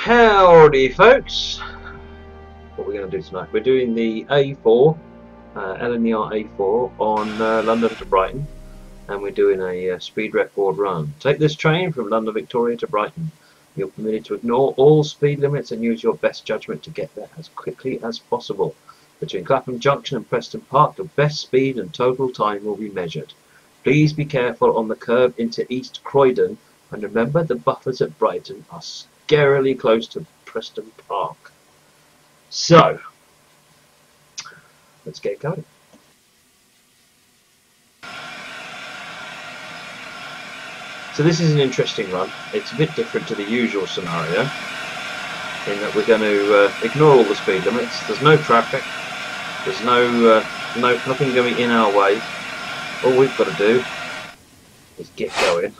Howdy folks, what we're going to do tonight, we're doing the A4, LNER A4 on London to Brighton, and we're doing a speed record run. Take this train from London Victoria to Brighton. You're permitted to ignore all speed limits and use your best judgment to get there as quickly as possible. Between Clapham Junction and Preston Park, the best speed and total time will be measured. Please be careful on the curve into East Croydon, and remember the buffers at Brighton are scarily close to Preston Park. So, let's get going. So this is an interesting run. It's a bit different to the usual scenario in that we're going to ignore all the speed limits. There's no traffic. There's nothing going in our way. All we've got to do is get going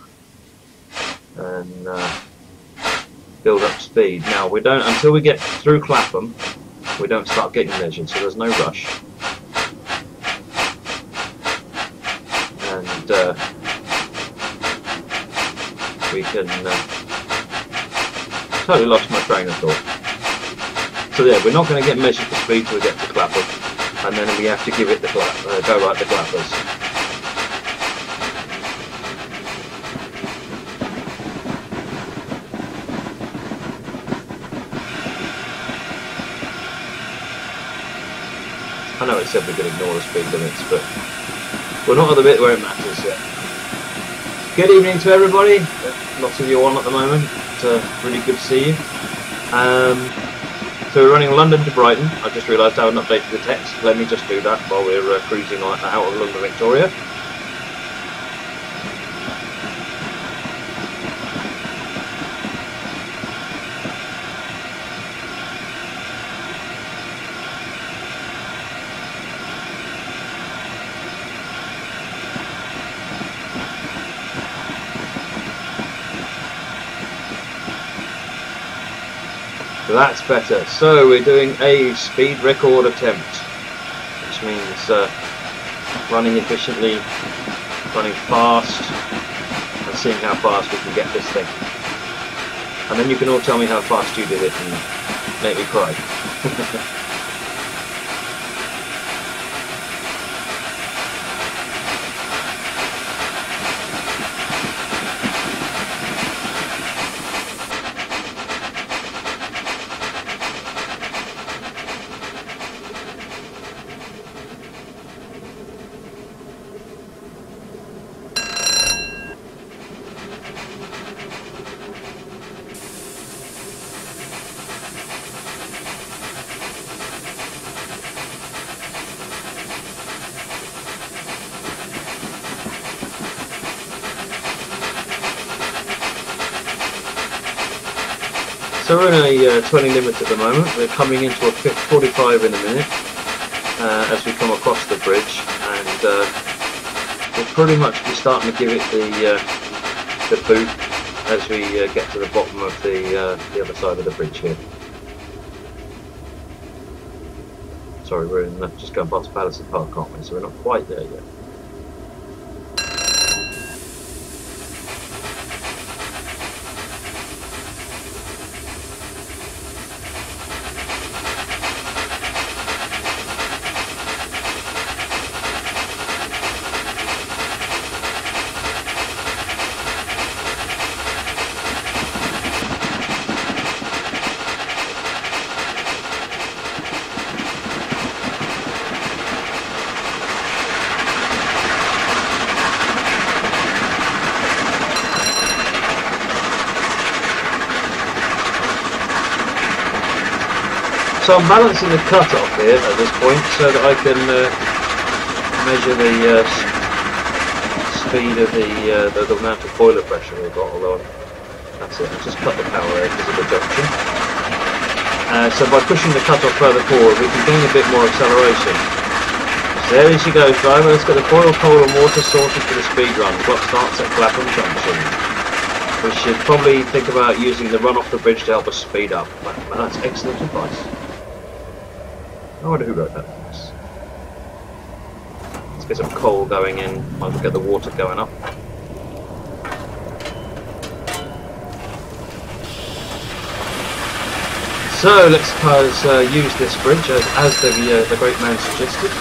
and build up speed. Now we don't, until we get through Clapham, we don't start getting measured, so there's no rush. And we can totally lost my train of thought. So yeah, we're not going to get measured for speed till we get to Clapham, and then we have to give it the go right the clappers. I know it said we could ignore the speed limits, but we're not at the bit where it matters yet. Good evening to everybody. Lots of you on at the moment. It's really good to see you. So we're running London to Brighton. I just realised I haven't updated the text. Let me just do that while we're cruising out of London Victoria. That's better. So we're doing a speed record attempt, which means running efficiently, running fast, and seeing how fast we can get this thing. And then you can all tell me how fast you did it and make me cry. So we're in a 20 limit at the moment. We're coming into a 45 in a minute as we come across the bridge, and we'll pretty much be starting to give it the boot as we get to the bottom of the other side of the bridge here. Sorry, we're in, just going past Palace Park, aren't we? So we're not quite there yet. So I'm balancing the cut-off here at this point so that I can measure the speed of the amount of boiler pressure we've got, although that's it, I've just cut the power there because of the junction. So by pushing the cut-off further forward we can gain a bit more acceleration. So there she goes, driver, let's get the boil, coal and water sorted for the speed run. The clock starts at Clapham Junction. We should probably think about using the run off the bridge to help us speed up. That's excellent advice. I wonder who wrote that for us. Let's get some coal going in, might as well get the water going up. So let's suppose use this bridge as the great man suggested.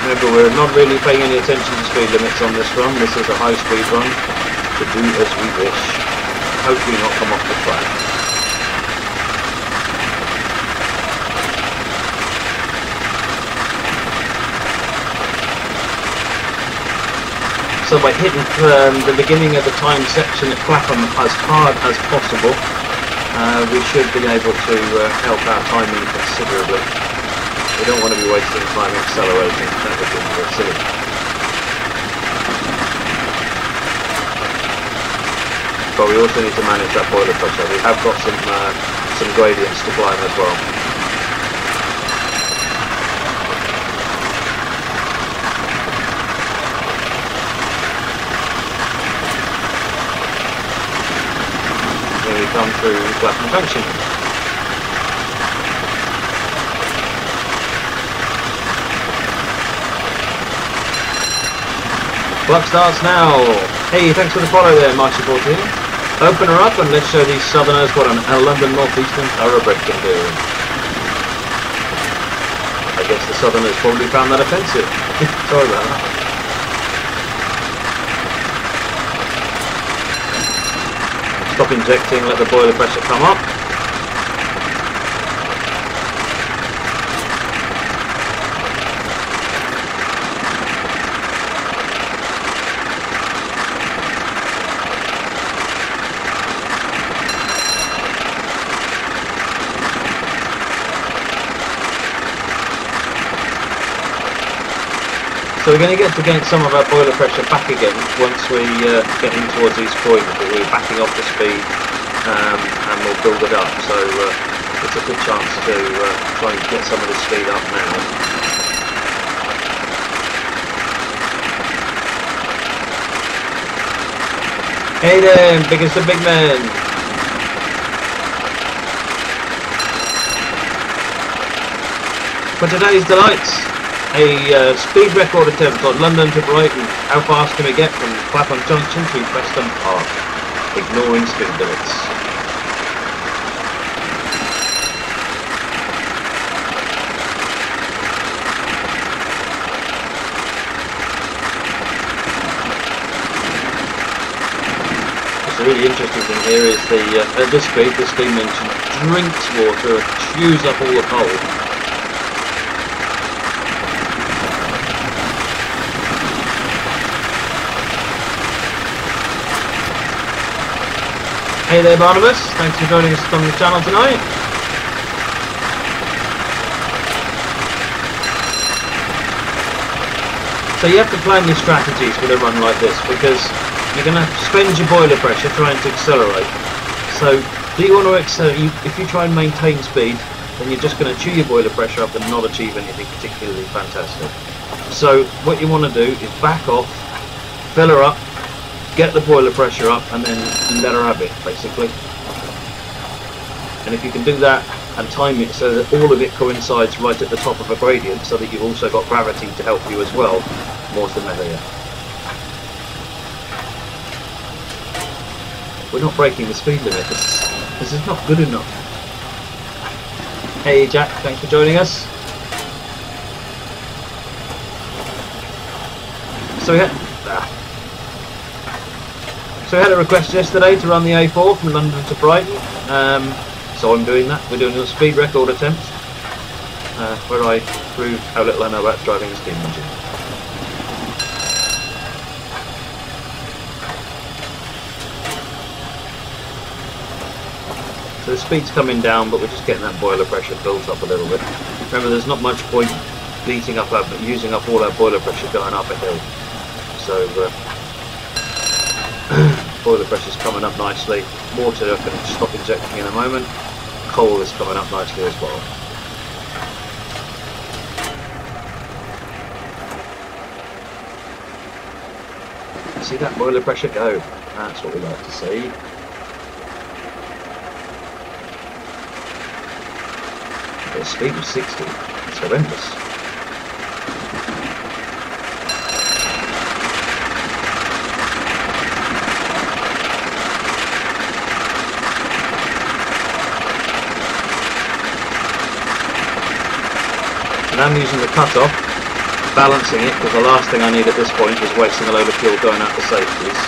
Remember, we're not really paying any attention to speed limits on this run. This is a high speed run to do as we wish. Hopefully not come off the track. So by hitting the beginning of the time section at Clapham as hard as possible, we should be able to help our timing considerably. We don't want to be wasting time accelerating, that would be silly. But we also need to manage that boiler pressure. We have got some gradients to climb as well. Here we come through Clapham Junction. Clock starts now. Hey, thanks for the follow there, March14. Open her up and let's show these southerners what a London northeastern thoroughbred can do. I guess the southerners probably found that offensive. Sorry about that. Stop injecting, let the boiler pressure come up. So we're going to get some of our boiler pressure back again once we get in towards East Croydon, but we're backing off the speed and we'll build it up. So it's a good chance to try and get some of the speed up now. Hey there, biggest of big men. For today's delights, a speed record attempt on London to Brighton. How fast can we get from Clapham Junction to Preston Park, ignoring speed limits? What's really interesting thing here is at this speed, the steam engine drinks water and chews up all the coal. Hey there Barnabas, thanks for joining us on the channel tonight. So you have to plan your strategies with a run like this because you're going to spend your boiler pressure trying to accelerate. So do you want to accelerate? If you try and maintain speed, then you're just going to chew your boiler pressure up and not achieve anything particularly fantastic. So what you want to do is back off, fill her up, get the boiler pressure up and then let her have it basically. And if you can do that and time it so that all of it coincides right at the top of a gradient so that you've also got gravity to help you as well, more the merrier. We're not breaking the speed limit, this is not good enough. Hey Jack, thanks for joining us. So we had a request yesterday to run the A4 from London to Brighton, so I'm doing that. We're doing a speed record attempt where I prove how little I know about driving a steam engine. So the speed's coming down, but we're just getting that boiler pressure built up a little bit. Remember, there's not much point using up all our boiler pressure going up a hill. So boiler pressure's coming up nicely. Water I can stop injecting in a moment. Coal is coming up nicely as well. See that boiler pressure go? That's what we like to see. At a speed of 60, it's horrendous. And I'm using the cut-off, balancing it, because the last thing I need at this point is wasting a load of fuel going out the safeties.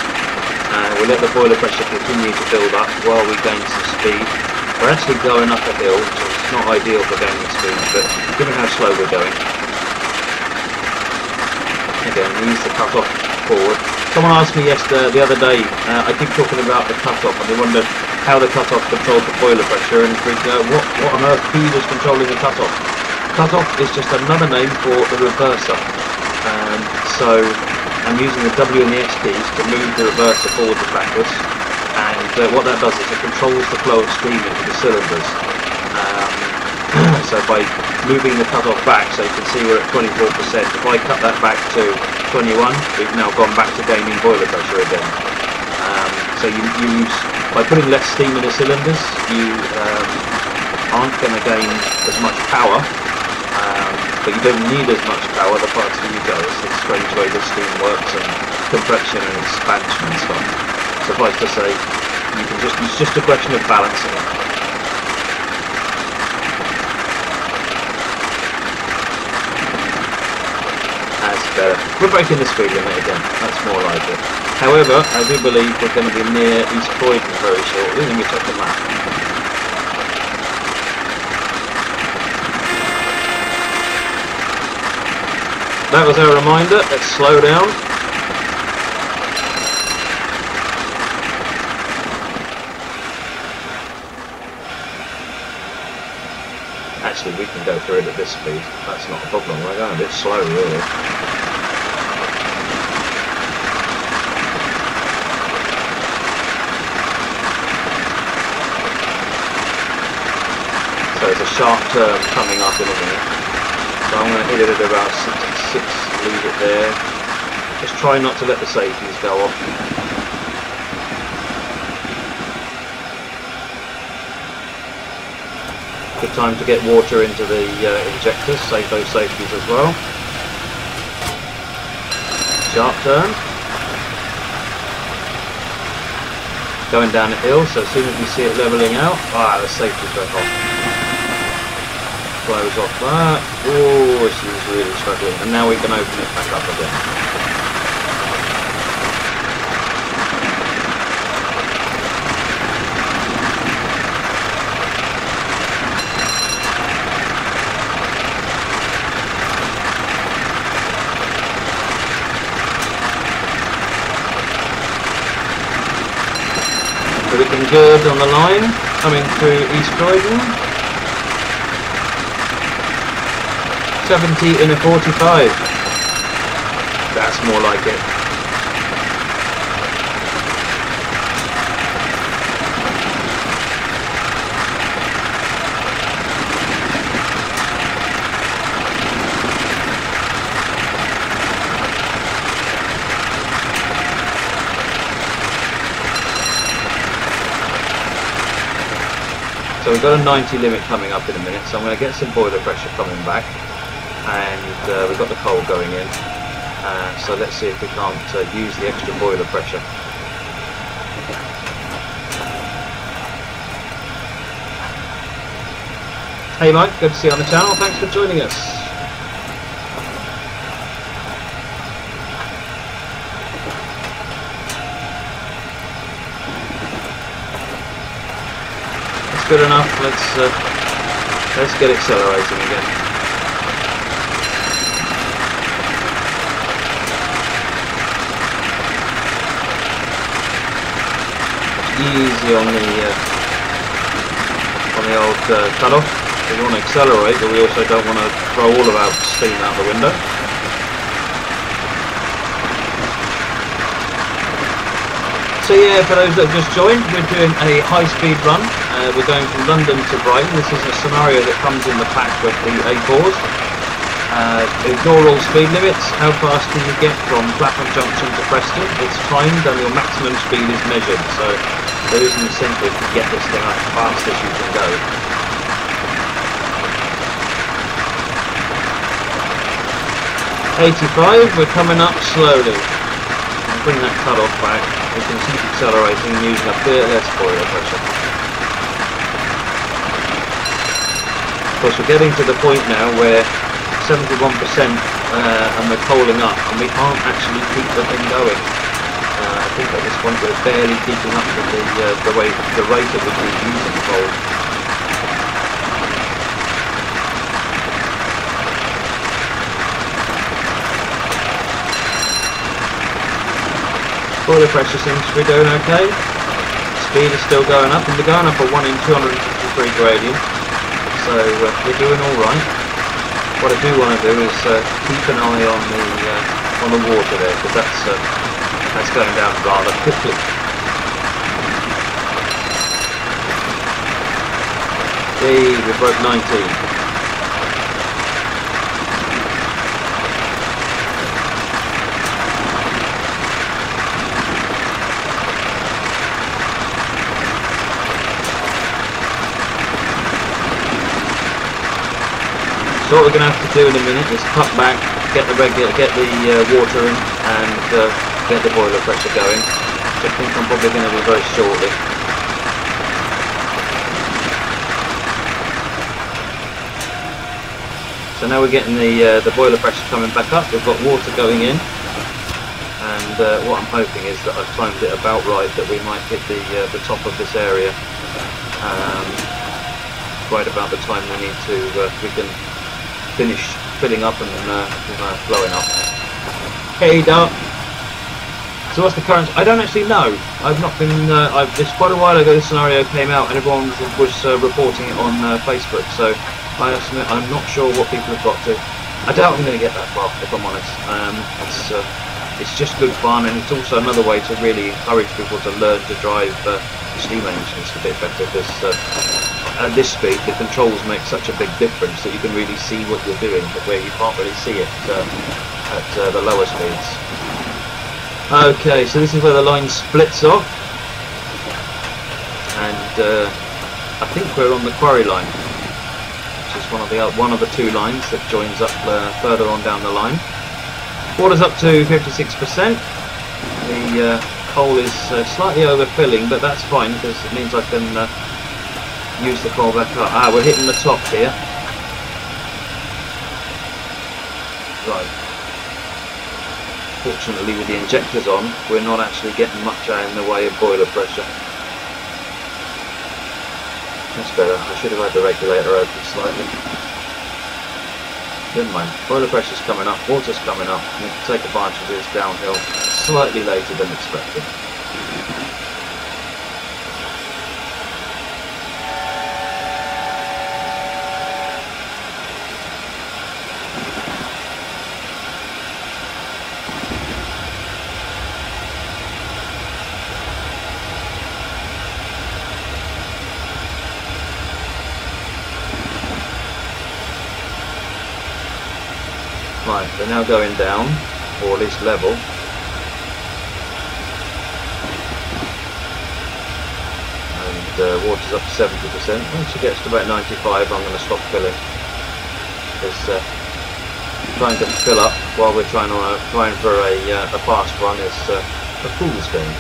We let the boiler pressure continue to build up while we gain some speed. We're actually going up a hill, so it's not ideal for gaining speed, but given how slow we're going. Again, ease the cut-off forward. Someone asked me the other day, I keep talking about the cut-off, and they wondered how the cut-off controlled the boiler pressure, and what on earth feed is controlling the cut-off? Cut-off is just another name for the reverser. So I'm using the W and the S keys to move the reverser forwards and backwards, and what that does is it controls the flow of steam into the cylinders. So by moving the cut-off back, so you can see we're at 24%, if I cut that back to 21, we've now gone back to gaining boiler pressure again. So you use, by putting less steam in the cylinders, you aren't going to gain as much power, but you don't need as much power the faster you go. It's a strange way the steam works, and compression and expansion and stuff. Suffice to say, it's just a question of balancing it. That's better. We're breaking the speed limit again. That's more like it. However, I do believe we're going to be near East Croydon very shortly. Let me check the map. That was our reminder. Let's slow down. Actually, we can go through it at this speed. That's not a problem. We're going a bit slow, really. So there's a sharp turn coming up in a minute. So I'm going to hit it at about 66, leave it there. Just try not to let the safeties go off. Good time to get water into the injectors, save those safeties as well. Sharp turn. Going down a hill, so as soon as we see it levelling out, the safeties went off. Close off that. Oh, she's really struggling. And now we can open it back up again. So looking good on the line, coming through East Croydon. 70 in a 45. That's more like it. So we've got a 90 limit coming up in a minute, so I'm going to get some boiler pressure coming back. And we've got the coal going in, so let's see if we can't use the extra boiler pressure. Hey Mike, good to see you on the channel, thanks for joining us. That's good enough, let's get accelerating again. Easy on the old cut-off. We want to accelerate, but we also don't want to throw all of our steam out the window. So yeah, for those that have just joined, we're doing a high-speed run. We're going from London to Brighton. This is a scenario that comes in the pack with the A4s. Ignore all speed limits. How fast can you get from Clapham Junction to Preston? It's timed and your maximum speed is measured. So there is an incentive to get this thing up as fast as you can go. .85, we're coming up slowly. I'll bring that cut off back. We can keep accelerating and using a bit less boiler pressure. Of course, we're getting to the point now where and we're coaling up, and we can't actually keep the thing going. I think at this point we're barely keeping up with the rate at which we're using coal. Boiler pressure seems to be doing okay. Speed is still going up, and we're going up a 1 in 253 gradient, so we're doing all right. What I do want to do is keep an eye on the water there, because that's going down rather quickly. Yay, we broke 19. So what we're going to have to do in a minute is cut back, get the water in, and get the boiler pressure going, which I think I'm probably going to do very shortly. So now we're getting the boiler pressure coming back up. We've got water going in, and what I'm hoping is that I've timed it about right, that we might hit the top of this area right about the time we need to. We can finish filling up and flowing up. Hey, Doug. So what's the current? I don't actually know. I've not been. It's quite a while ago this scenario came out, and everyone was reporting it on Facebook. So I estimate I'm not sure what people have got to. I doubt I'm going to get that far, if I'm honest. It's just good fun, and it's also another way to really encourage people to learn to drive steam engines a bit better. Because at this speed, the controls make such a big difference that you can really see what you're doing, where you can't really see it at the lower speeds. Okay, so this is where the line splits off, and I think we're on the quarry line, which is one of the two lines that joins up further on down the line. Water's up to 56%. The coal is slightly overfilling, but that's fine because it means I can use the coal back up. We're hitting the top here. Right. Fortunately, with the injectors on, we're not actually getting much out in the way of boiler pressure. That's better. I should have had the regulator open slightly. Never mind. Boiler pressure's coming up, water's coming up. We can take advantage of this downhill slightly later than expected. Right, they're now going down, or at least level. And water's up to 70%. Once it gets to about 95, I'm going to stop filling. Because trying to fill up while we're trying for a fast run is a fool's game.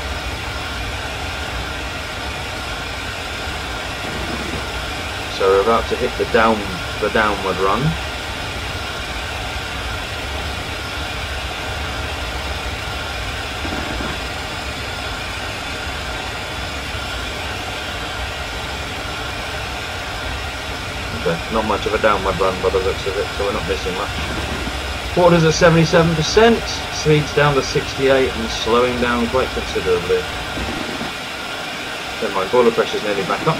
So we're about to hit the downward run. Not much of a downward run by the looks of it, so we're not missing much. Water's at 77%, speed's down to 68 and slowing down quite considerably. Then my boiler pressure's nearly back up.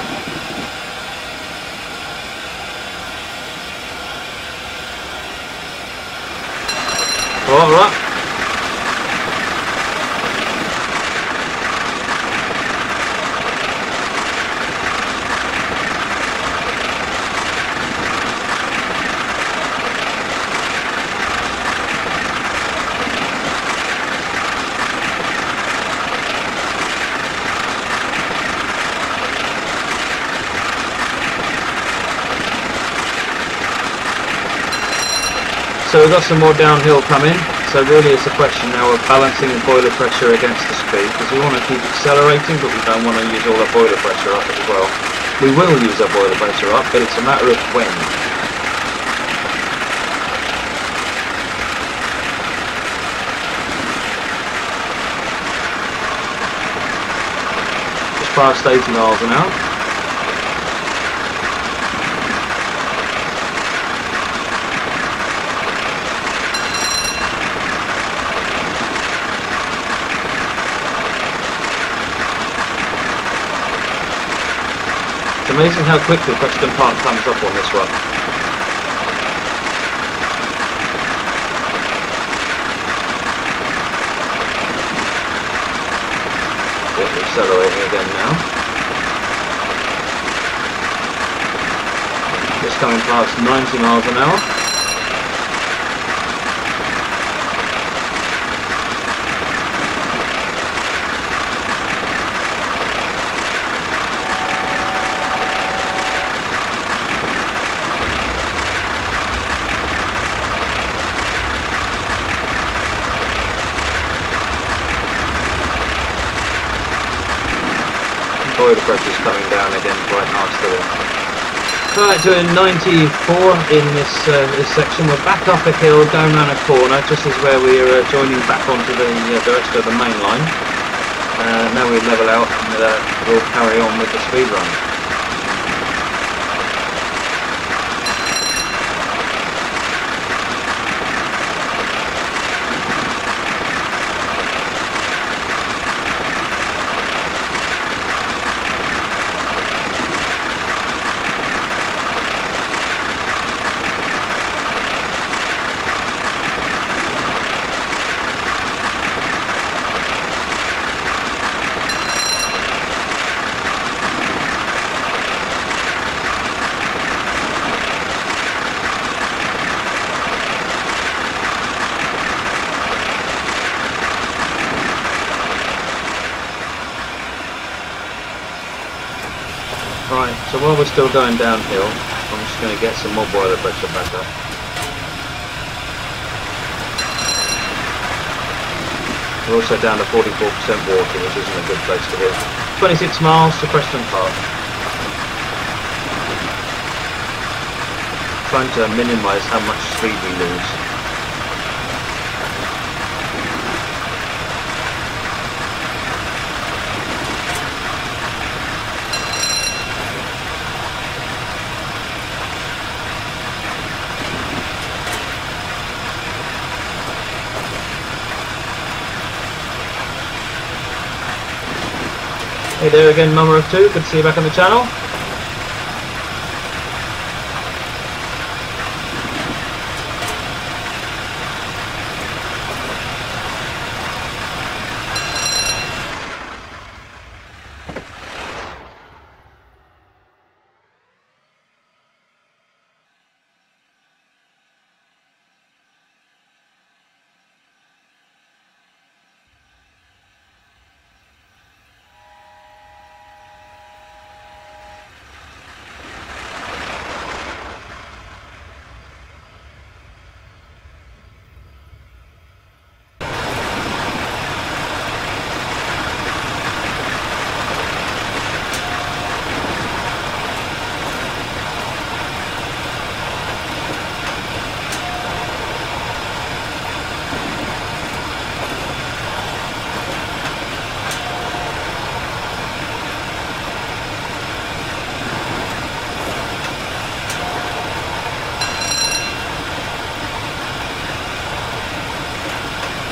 Alright. So we've got some more downhill coming, so really it's a question now of balancing the boiler pressure against the speed, because we want to keep accelerating but we don't want to use all our boiler pressure up as well. We will use our boiler pressure up, but it's a matter of when. past 80 miles an hour. It's amazing how quickly Preston Park comes up on this one. Accelerating again now. Just coming past 90 miles an hour. Boiler pressure's coming down again quite nicely. Right, doing 94 in this section. We're back up a hill, going around a corner, just as where we're joining back onto the rest of the main line. Now we level out and we'll carry on with the speed run. Right, so while we're still going downhill, I'm just going to get some more boiler pressure back up. We're also down to 44% water, which isn't a good place to be. 26 miles to Preston Park. Trying to minimise how much speed we lose. Hey there again, Mama of Two, good to see you back on the channel.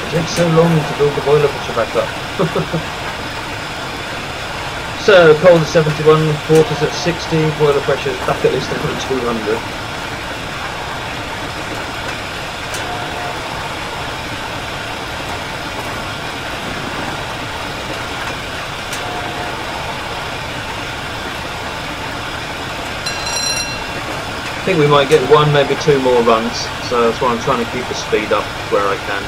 It takes so long to build the boiler pressure back up. So, coal is 71, water's at 60, boiler pressure's back at least up to 200. I think we might get one, maybe two more runs, so that's why I'm trying to keep the speed up where I can.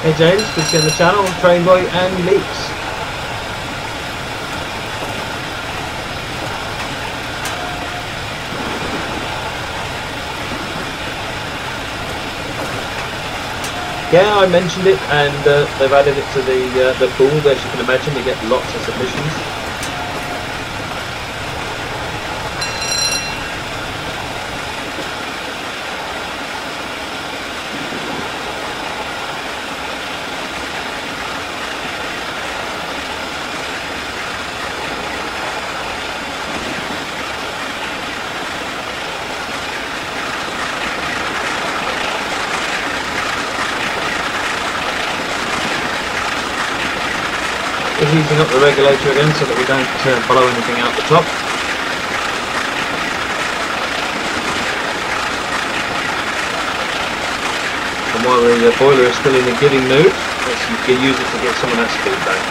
Hey James, good to see you on the channel, Trainboy and Leaks. Yeah, I mentioned it, and they've added it to the pool. As you can imagine, they get lots of submissions. Just easing up the regulator again so that we don't blow anything out the top. And while the boiler is still in a giving mood, you can use it to get some of that speed back.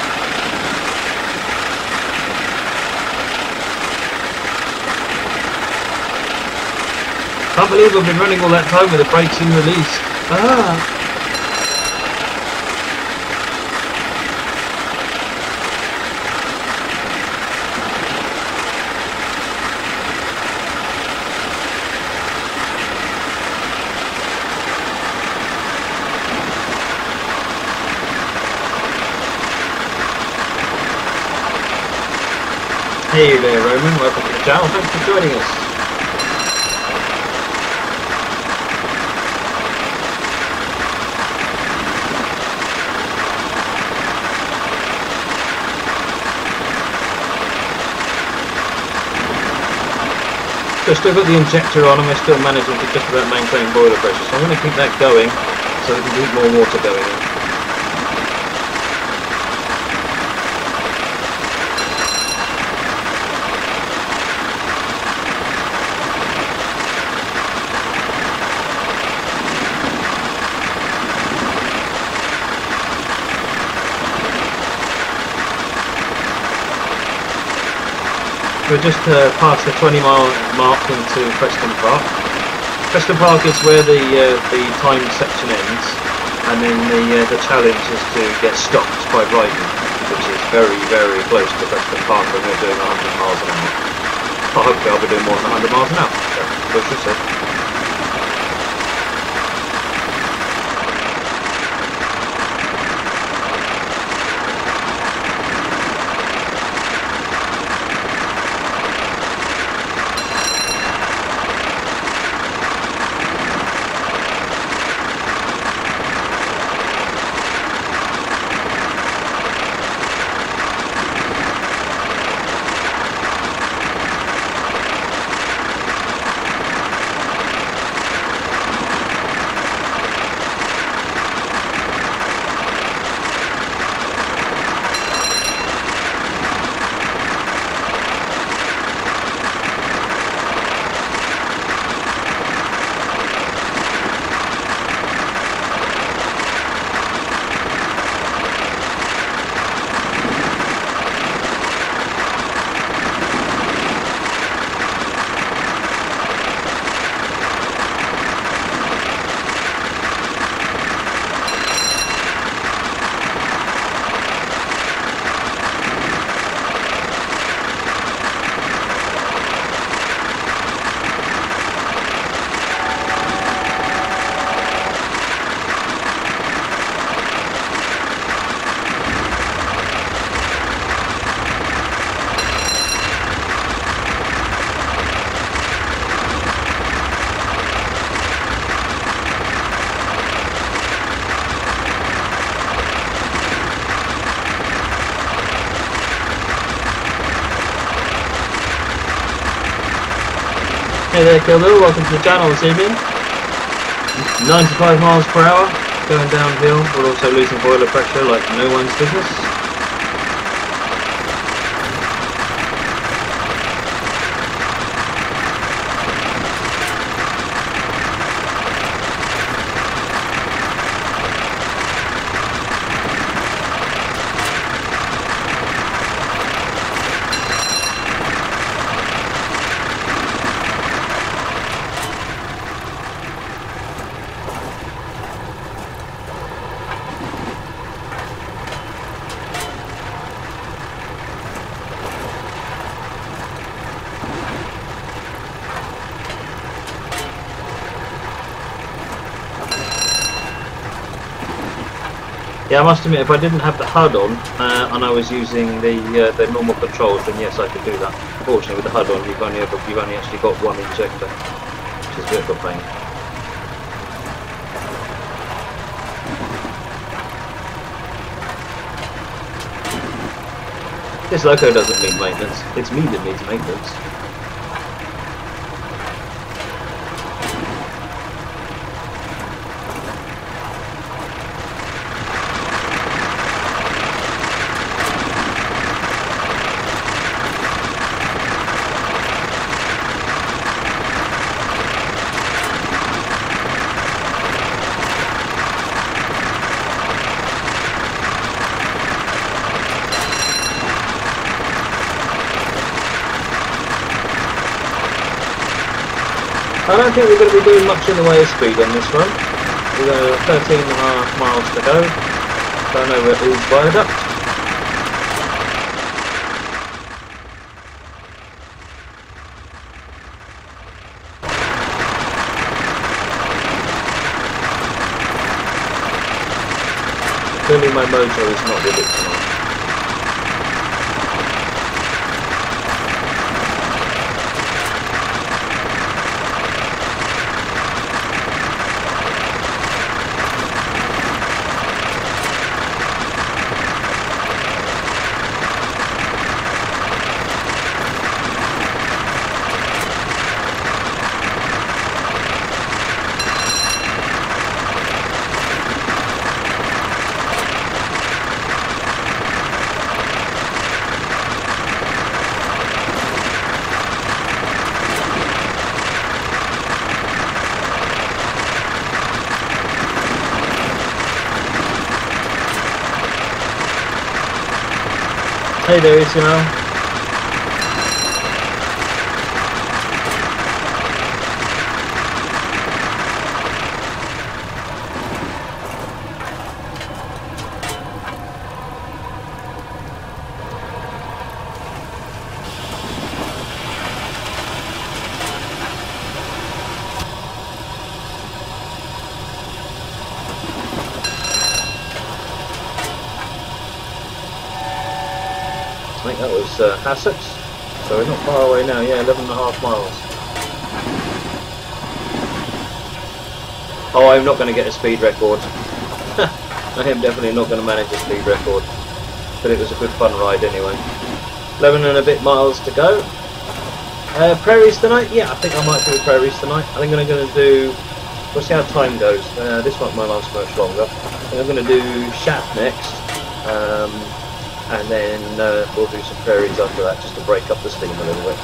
Can't believe I've been running all that time with the brakes in release. Ah! Hey there, Roman, welcome to the channel, thanks for joining us. So I've still got the injector on and we're still managing to just about maintain boiler pressure, so I'm going to keep that going so we can keep more water going in. We're just past the 20-mile mark into Preston Park. Preston Park is where the time section ends, and then the challenge is to get stopped by Brighton, which is very, very close to Preston Park when we're doing 100 miles an hour. Well, hopefully I'll be doing more than 100 miles an hour, so we shall see. Hey there, Kildall, welcome to the channel this evening. 95 miles per hour, going downhill. We're also losing boiler pressure like no one's business. Yeah, I must admit, if I didn't have the HUD on and I was using the normal controls, then yes, I could do that. Unfortunately, with the HUD on, you've only actually got one injector, which is a bit of a pain. This loco doesn't need maintenance. It's me that needs maintenance. I don't think we're going to be doing much in the way of speed on this one. We've got 13.5 miles to go. Don't know where Ooze Viaduct. Clearly my mojo is not with it tonight. Hey there, Ismail. I think that was Hassocks, so we're not far away now, yeah, 11.5 miles. Oh, I'm not going to get a speed record. I am definitely not going to manage a speed record, but it was a good fun ride anyway. 11 and a bit miles to go. Prairies tonight? Yeah, I think I might do prairies tonight. I think I'm going to do, we'll see how time goes. This one might last much longer. I think I'm going to do Shat next. And then we'll do some prairies after that, just to break up the steam a little bit.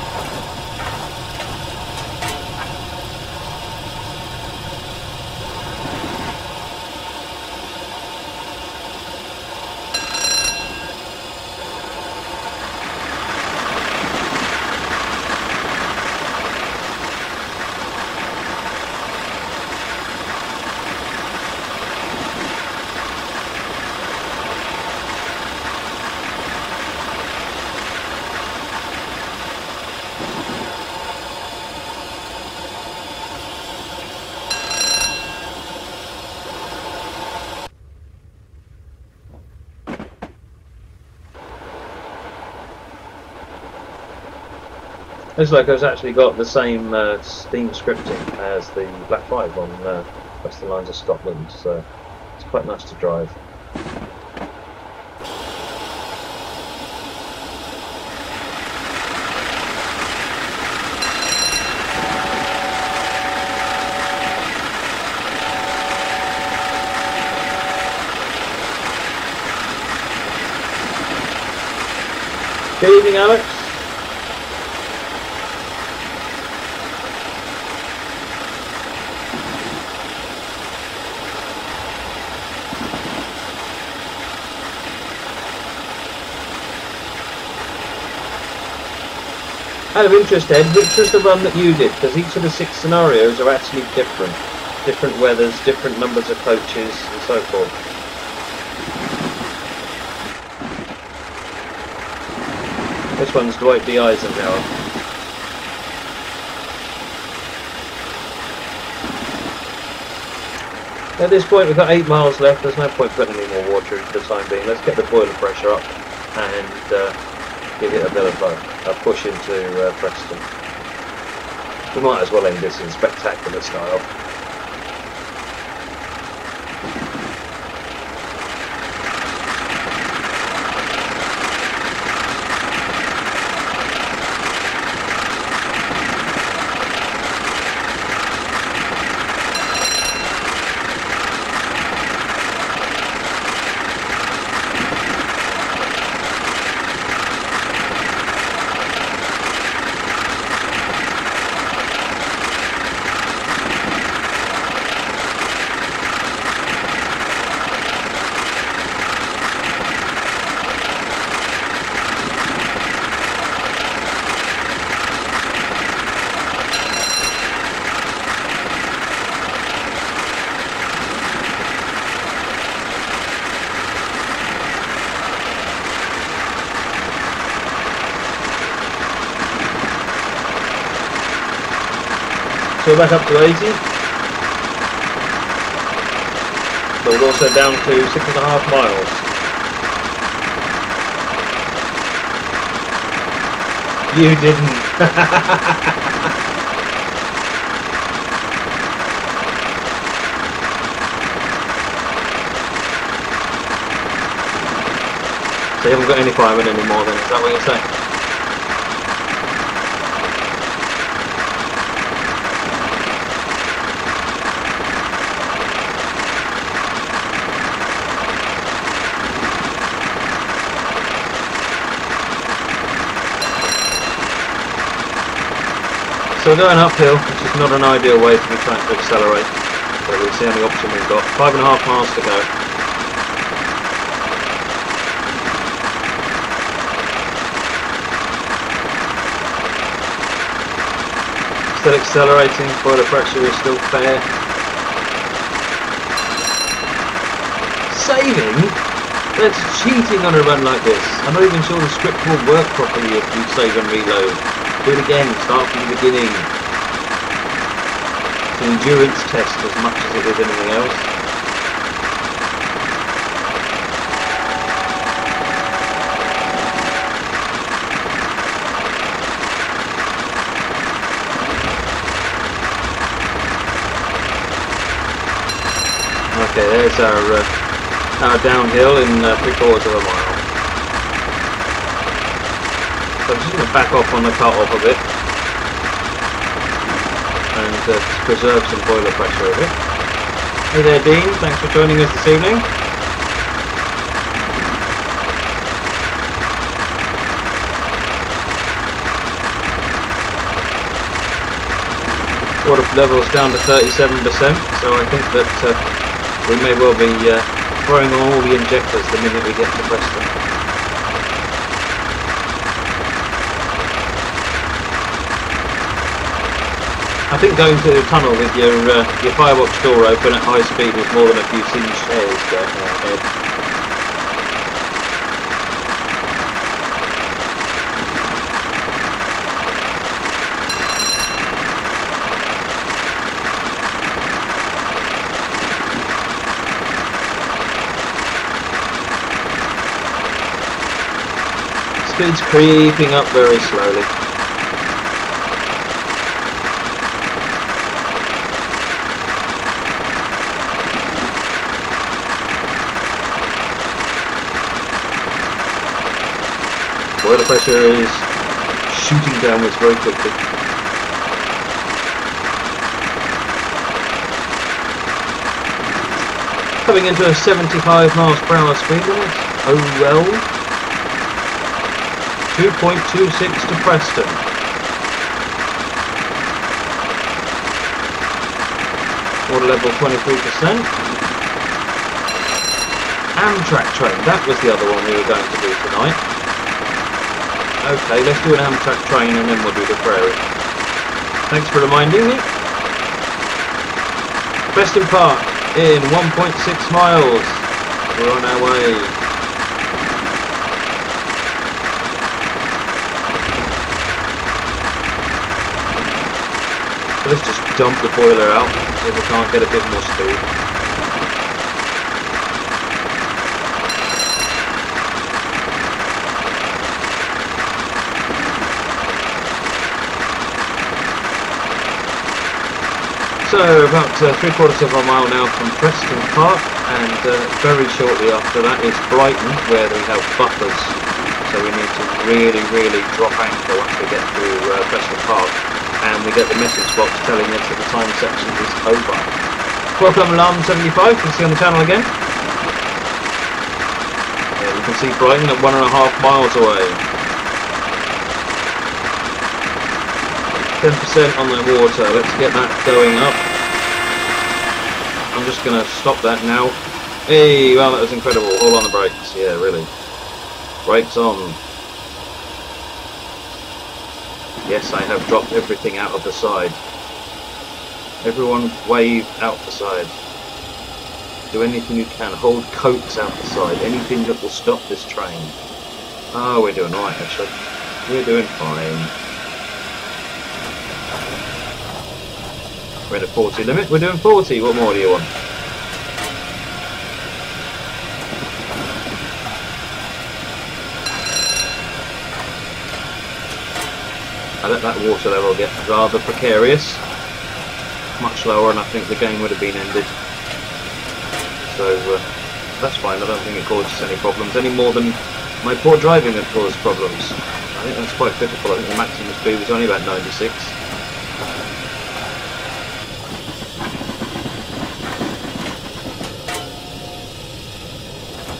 Looks like it's actually got the same Steam scripting as the Black 5 on Western Lines of Scotland, so it's quite nice to drive. Good evening, Alex. Out of interest, Ed, which was the run that you did? Because each of the 6 scenarios are actually different. Different weathers, different numbers of coaches, and so forth. This one's Dwight D. Eisenhower. At this point, we've got 8 miles left. There's no point putting any more water in for the time being. Let's get the boiler pressure up and give it a bit of a push into Preston. We might as well end this in spectacular style. So we're back up to 80. But we're also down to 6.5 miles. You didn't. So you haven't got any firemen anymore then, is that what you're saying? So we're going uphill, which is not an ideal way to be trying to accelerate, but it's the only option we've got. 5.5 miles to go. Still accelerating, boiler pressure is still fair. Saving? That's cheating on a run like this. I'm not even sure the script will work properly if you save and reload. Do it again, start from the beginning. It's an endurance test as much as it is anything else. Okay, there's our downhill in 3/4 of a mile. So I'm just going to back off on the cut-off a bit and preserve some boiler pressure a bit. Hey there Dean, thanks for joining us this evening. Water level's down to 37%, so I think that we may well be throwing on all the injectors the minute we get to Preston. I think going through the tunnel with your firebox door open at high speed is more than a few singed hairs there, Ed. Speed's creeping up very slowly. Boiler pressure is shooting downwards very quickly. Coming into a 75 miles per hour speed limit. Oh well. 2.26 to Preston. Water level 23%. Amtrak train, that was the other one we were going to do tonight. Okay, let's do an Amtrak train and then we'll do the Prairie. Thanks for reminding me. Preston Park in 1.6 miles. We're on our way. So let's just dump the boiler out so we can't get a bit more speed. So about 3/4 of a mile now from Preston Park, and very shortly after that is Brighton, where we have buffers. So we need to really drop anchor once we get through Preston Park, and we get the message box telling us that the time section is over. Welcome Alarm 75, you can see on the channel again. Yeah, you can see Brighton at 1.5 miles away. 10% on the water, let's get that going up. I'm just going to stop that now. Hey, well that was incredible, all on the brakes, yeah really. Brakes on. Yes, I have dropped everything out of the side. Everyone wave out the side. Do anything you can, hold coats out the side, anything that will stop this train. Oh, we're doing alright actually. We're doing fine. We're at a 40 limit, we're doing 40, what more do you want? I let that water level get rather precarious, much lower, and I think the game would have been ended. So that's fine, I don't think it caused us any problems, any more than my poor driving had caused problems. I think that's quite pitiful. I think the maximum speed was only about 96.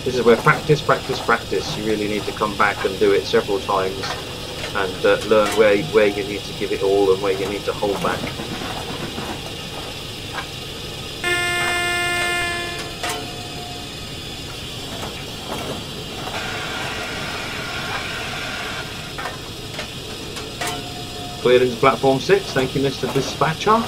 This is where practice. You really need to come back and do it several times and learn where you need to give it all and where you need to hold back. Cleared into platform 6, thank you Mr. Dispatcher.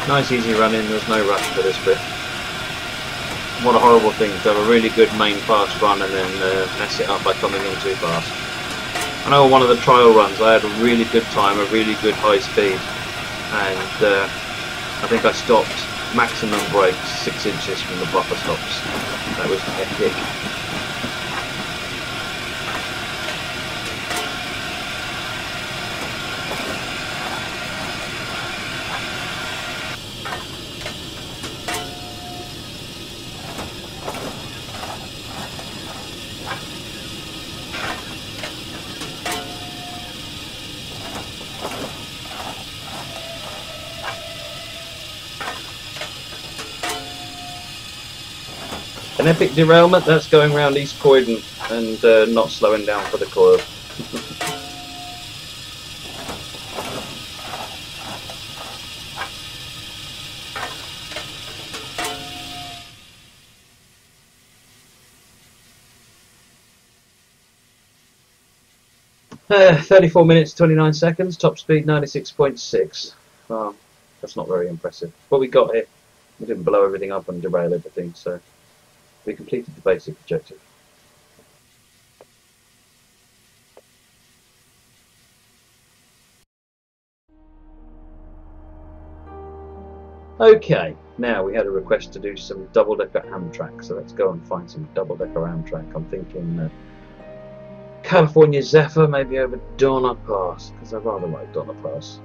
Nice easy run in, there's no rush for this bit. What a horrible thing to have a really good main fast run and then mess it up by coming in too fast. I know on one of the trial runs I had a really good time, a really good high speed, and I think I stopped maximum brakes 6 inches from the buffer stops. That was epic. An epic derailment, that's going round East Croydon and not slowing down for the coil. Uh, 34 minutes 29 seconds, top speed 96.6. Well, that's not very impressive. What we got here, we didn't blow everything up and derail everything, so we completed the basic objective. Okay, now we had a request to do some double-decker Amtrak, so let's go and find some double-decker Amtrak. I'm thinking California Zephyr, maybe over Donner Pass, because I rather like Donner Pass.